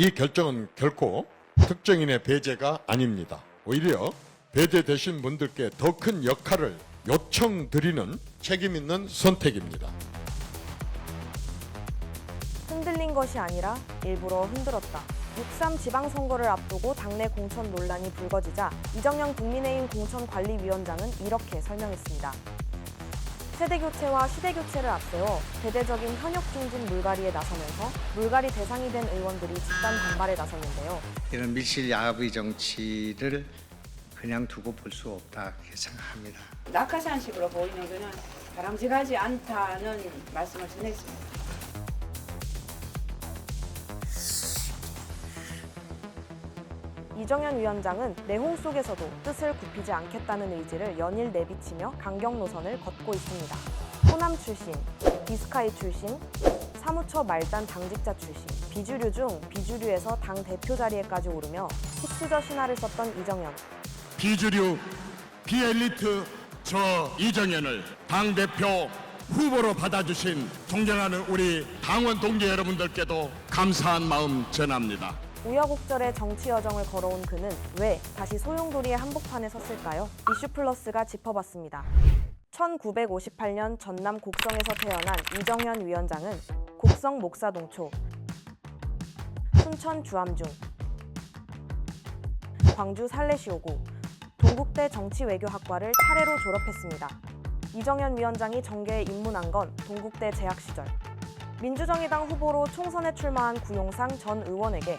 이 결정은 결코 특정인의 배제가 아닙니다. 오히려 배제되신 분들께 더 큰 역할을 요청드리는 책임 있는 선택입니다. 흔들린 것이 아니라 일부러 흔들었다. 6.3 지방선거를 앞두고 당내 공천 논란이 불거지자 이정현 국민의힘 공천관리위원장은 이렇게 설명했습니다. 세대교체와 시대교체를 앞세워 대대적인 현역 중진 물갈이에 나서면서 물갈이 대상이 된 의원들이 집단 반발에 나섰는데요. 이런 밀실 야합의 정치를 그냥 두고 볼 수 없다 생각합니다. 낙하산식으로 보이는 것은 바람직하지 않다는 말씀을 전했습니다. 이정현 위원장은 내홍 속에서도 뜻을 굽히지 않겠다는 의지를 연일 내비치며 강경 노선을 걷고 있습니다. 호남 출신, 비스카이 출신, 사무처 말단 당직자 출신, 비주류 중 비주류에서 당 대표 자리에까지 오르며 흡수저 신화를 썼던 이정현. 비주류, 비엘리트 저 이정현을 당대표 후보로 받아주신 존경하는 우리 당원 동지 여러분들께도 감사한 마음 전합니다. 우여곡절의 정치 여정을 걸어온 그는 왜 다시 소용돌이의 한복판에 섰을까요? 이슈플러스가 짚어봤습니다. 1958년 전남 곡성에서 태어난 이정현 위원장은 곡성 목사동초, 순천 주암중, 광주 살레시오고, 동국대 정치외교학과를 차례로 졸업했습니다. 이정현 위원장이 정계에 입문한 건 동국대 재학 시절. 민주정의당 후보로 총선에 출마한 구용상 전 의원에게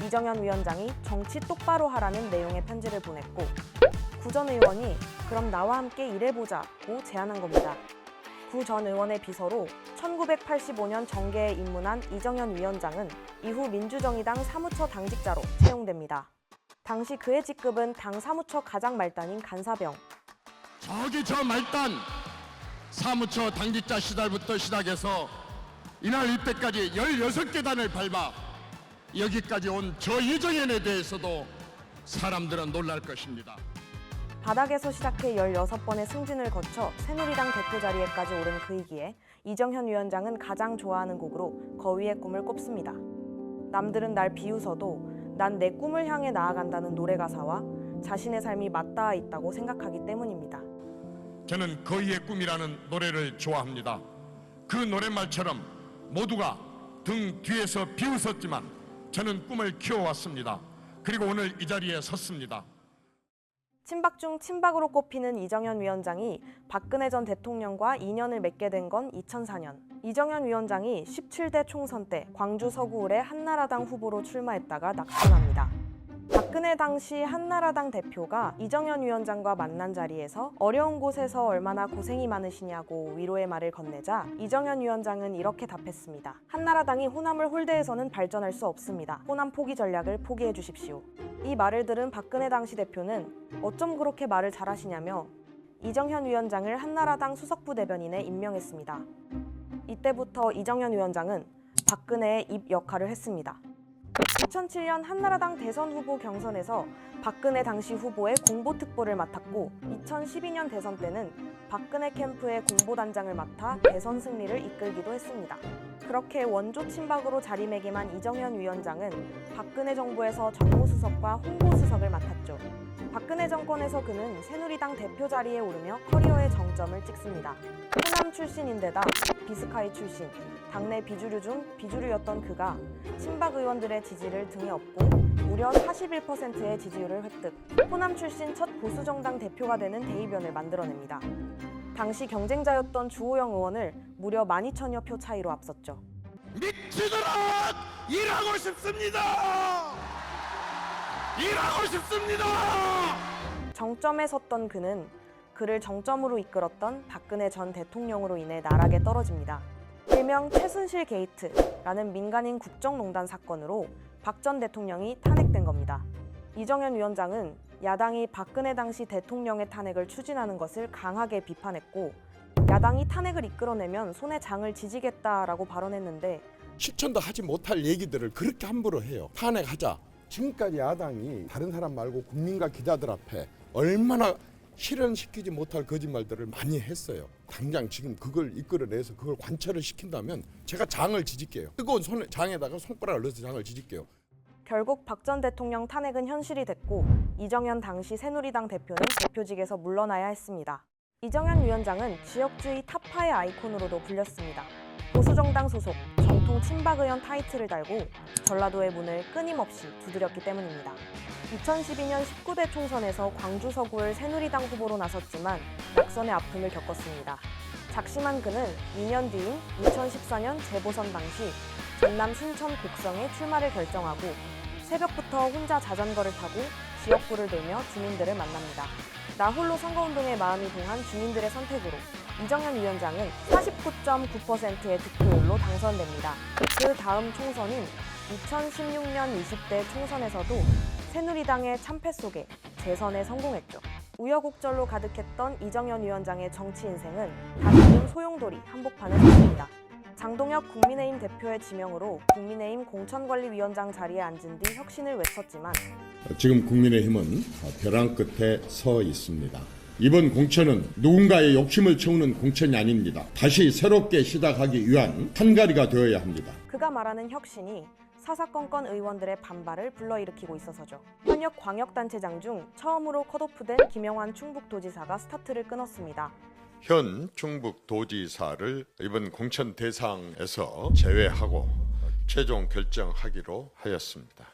이정현 위원장이 정치 똑바로 하라는 내용의 편지를 보냈고 구 전 의원이 그럼 나와 함께 일해보자고 제안한 겁니다. 구 전 의원의 비서로 1985년 정계에 입문한 이정현 위원장은 이후 민주정의당 사무처 당직자로 채용됩니다. 당시 그의 직급은 당 사무처 가장 말단인 간사병. 저기 저 말단 사무처 당직자 시절부터 시작해서 이날 이때까지 16계단을 밟아 여기까지 온 저 이정현에 대해서도 사람들은 놀랄 것입니다. 바닥에서 시작해 16번의 승진을 거쳐 새누리당 대표 자리에까지 오른 그이기에 이정현 위원장은 가장 좋아하는 곡으로 거위의 꿈을 꼽습니다. 남들은 날 비웃어도 난 내 꿈을 향해 나아간다는 노래 가사와 자신의 삶이 맞닿아 있다고 생각하기 때문입니다. 저는 거위의 꿈이라는 노래를 좋아합니다. 그 노랫말처럼 모두가 등 뒤에서 비웃었지만 저는 꿈을 키워왔습니다. 그리고 오늘 이 자리에 섰습니다. 친박 중 친박으로 꼽히는 이정현 위원장이 박근혜 전 대통령과 인연을 맺게 된 건 2004년. 이정현 위원장이 17대 총선 때 광주 서구을의 한나라당 후보로 출마했다가 낙선합니다. 박근혜 당시 한나라당 대표가 이정현 위원장과 만난 자리에서 어려운 곳에서 얼마나 고생이 많으시냐고 위로의 말을 건네자 이정현 위원장은 이렇게 답했습니다. 한나라당이 호남을 홀대해서는 발전할 수 없습니다. 호남 포기 전략을 포기해 주십시오. 이 말을 들은 박근혜 당시 대표는 어쩜 그렇게 말을 잘하시냐며 이정현 위원장을 한나라당 수석부 대변인에 임명했습니다. 이때부터 이정현 위원장은 박근혜의 입 역할을 했습니다. 2007년 한나라당 대선 후보 경선에서 박근혜 당시 후보의 공보특보를 맡았고 2012년 대선 때는 박근혜 캠프의 공보단장을 맡아 대선 승리를 이끌기도 했습니다. 그렇게 원조 친박으로 자리매김한 이정현 위원장은 박근혜 정부에서 정무수석과 홍보수석을 맡았죠. 박근혜 정권에서 그는 새누리당 대표 자리에 오르며 커리어의 정점을 찍습니다. 호남 출신인데다 비스카이 출신, 당내 비주류 중 비주류였던 그가 친박 의원들의 지지를 등에 업고 무려 41%의 지지율을 획득, 호남 출신 첫 보수정당 대표가 되는 대의변을 만들어냅니다. 당시 경쟁자였던 주호영 의원을 무려 12,000여 표 차이로 앞섰죠. 미치도록 일하고 싶습니다. 일하고 싶습니다. 정점에 섰던 그는 그를 정점으로 이끌었던 박근혜 전 대통령으로 인해 나락에 떨어집니다. 일명 최순실 게이트라는 민간인 국정농단 사건으로 박 전 대통령이 탄핵된 겁니다. 이정현 위원장은 야당이 박근혜 당시 대통령의 탄핵을 추진하는 것을 강하게 비판했고 야당이 탄핵을 이끌어내면 손에 장을 지지겠다라고 발언했는데 실천도 하지 못할 얘기들을 그렇게 함부로 해요. 탄핵하자. 지금까지 야당이 다른 사람 말고 국민과 기자들 앞에 얼마나 실현시키지 못할 거짓말들을 많이 했어요. 당장 지금 그걸 이끌어내서 그걸 관철을 시킨다면 제가 장을 지질게요. 뜨거운 장에다가 손가락을 넣어서 장을 지질게요. 결국 박 전 대통령 탄핵은 현실이 됐고 이정현 당시 새누리당 대표는 대표직에서 물러나야 했습니다. 이정현 위원장은 지역주의 타파의 아이콘으로도 불렸습니다. 보수정당 소속, 정통 친박 의원 타이틀을 달고 전라도의 문을 끊임없이 두드렸기 때문입니다. 2012년 19대 총선에서 광주 서구를 새누리당 후보로 나섰지만 낙선의 아픔을 겪었습니다. 작심한 그는 2년 뒤인 2014년 재보선 당시 전남 순천 곡성에 출마를 결정하고 새벽부터 혼자 자전거를 타고 지역구를 돌며 주민들을 만납니다. 나 홀로 선거운동에 마음이 동한 주민들의 선택으로 이정현 위원장은 49.9%의 득표율로 당선됩니다. 그 다음 총선인 2016년 20대 총선에서도 새누리당의 참패 속에 재선에 성공했죠. 우여곡절로 가득했던 이정현 위원장의 정치 인생은 다시금 소용돌이 한복판에 섰습니다. 장동혁 국민의힘 대표의 지명으로 국민의힘 공천관리위원장 자리에 앉은 뒤 혁신을 외쳤지만 지금 국민의힘은 벼랑 끝에 서 있습니다. 이번 공천은 누군가의 욕심을 채우는 공천이 아닙니다. 다시 새롭게 시작하기 위한 한가리가 되어야 합니다. 그가 말하는 혁신이 사사건건 의원들의 반발을 불러일으키고 있어서죠. 현역 광역단체장 중 처음으로 컷오프된 김영환 충북도지사가 스타트를 끊었습니다. 현 충북도지사를 이번 공천 대상에서 제외하고 최종 결정하기로 하였습니다.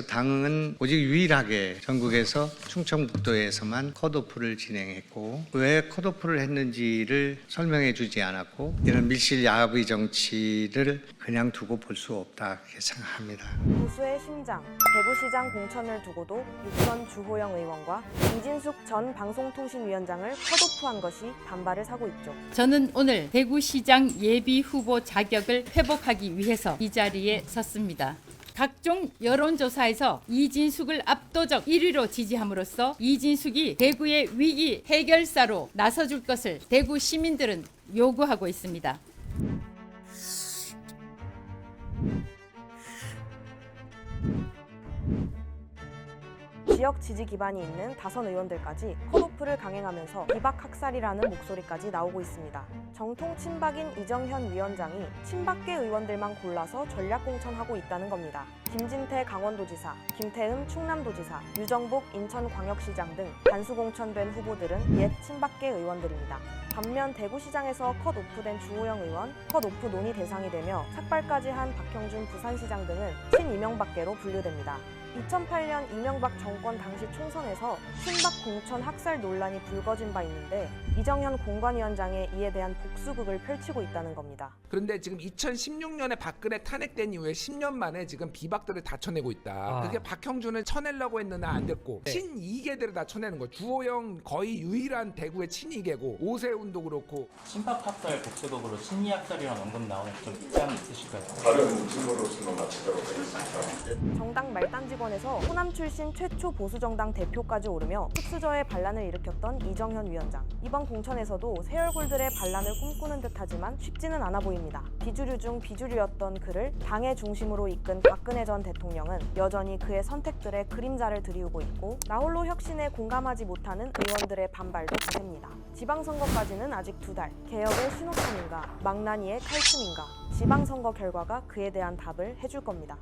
당은 오직 유일하게 전국에서 충청북도에서만 컷오프를 진행했고 왜 컷오프를 했는지를 설명해 주지 않았고 이런 밀실 야합의 정치를 그냥 두고 볼 수 없다 이렇게 생각합니다. 보수의 심장, 대구시장 공천을 두고도 육선 주호영 의원과 이진숙 전 방송통신위원장을 컷오프한 것이 반발을 사고 있죠. 저는 오늘 대구시장 예비 후보 자격을 회복하기 위해서 이 자리에 섰습니다. 각종 여론조사에서 이진숙을 압도적 1위로 지지함으로써 이진숙이 대구의 위기 해결사로 나서줄 것을 대구 시민들은 요구하고 있습니다. 지역 지지 기반이 있는 다선 의원들까지 컷오프를 강행하면서 비박학살이라는 목소리까지 나오고 있습니다. 정통 친박인 이정현 위원장이 친박계 의원들만 골라서 전략공천하고 있다는 겁니다. 김진태 강원도지사, 김태흠 충남도지사, 유정복 인천광역시장 등 단수공천된 후보들은 옛 친박계 의원들입니다. 반면 대구시장에서 컷오프된 주호영 의원, 컷오프 논의 대상이 되며 삭발까지 한 박형준 부산시장 등은 친이명박계로 분류됩니다. 2008년 이명박 정권 당시 총선에서 친박 공천 학살 논란이 불거진 바 있는데 이정현 공관위원장이 이에 대한 복수극을 펼치고 있다는 겁니다. 그런데 지금 2016년에 박근혜 탄핵된 이후에 10년 만에 지금 비박들을 다 쳐내고 있다. 그게 박형준을 쳐내려고 했는데 안 됐고 친이계들을 다 쳐내는 거. 주호영 거의 유일한 대구의 친이계고 오세훈도 그렇고. 친박 학살 복수극으로 친이 학살이라는 언급 나오는 좀 입장이 있으실까요? 다른 질문으로 마치도록 하겠습니다. 정당 말단직원에서 호남 출신 최초 보수정당 대표까지 오르며 흡수저의 반란을 일으켰던 이정현 위원장. 이번 공천에서도 새 얼굴들의 반란을 꿈꾸는 듯하지만 쉽지는 않아 보입니다. 비주류 중 비주류였던 그를 당의 중심으로 이끈 박근혜 전 대통령은 여전히 그의 선택들의 그림자를 드리우고 있고 나홀로 혁신에 공감하지 못하는 의원들의 반발도 거셉니다. 지방선거까지는 아직 2달. 개혁의 신호탄인가, 망나니의 칼춤인가. 지방선거 결과가 그에 대한 답을 해줄 겁니다.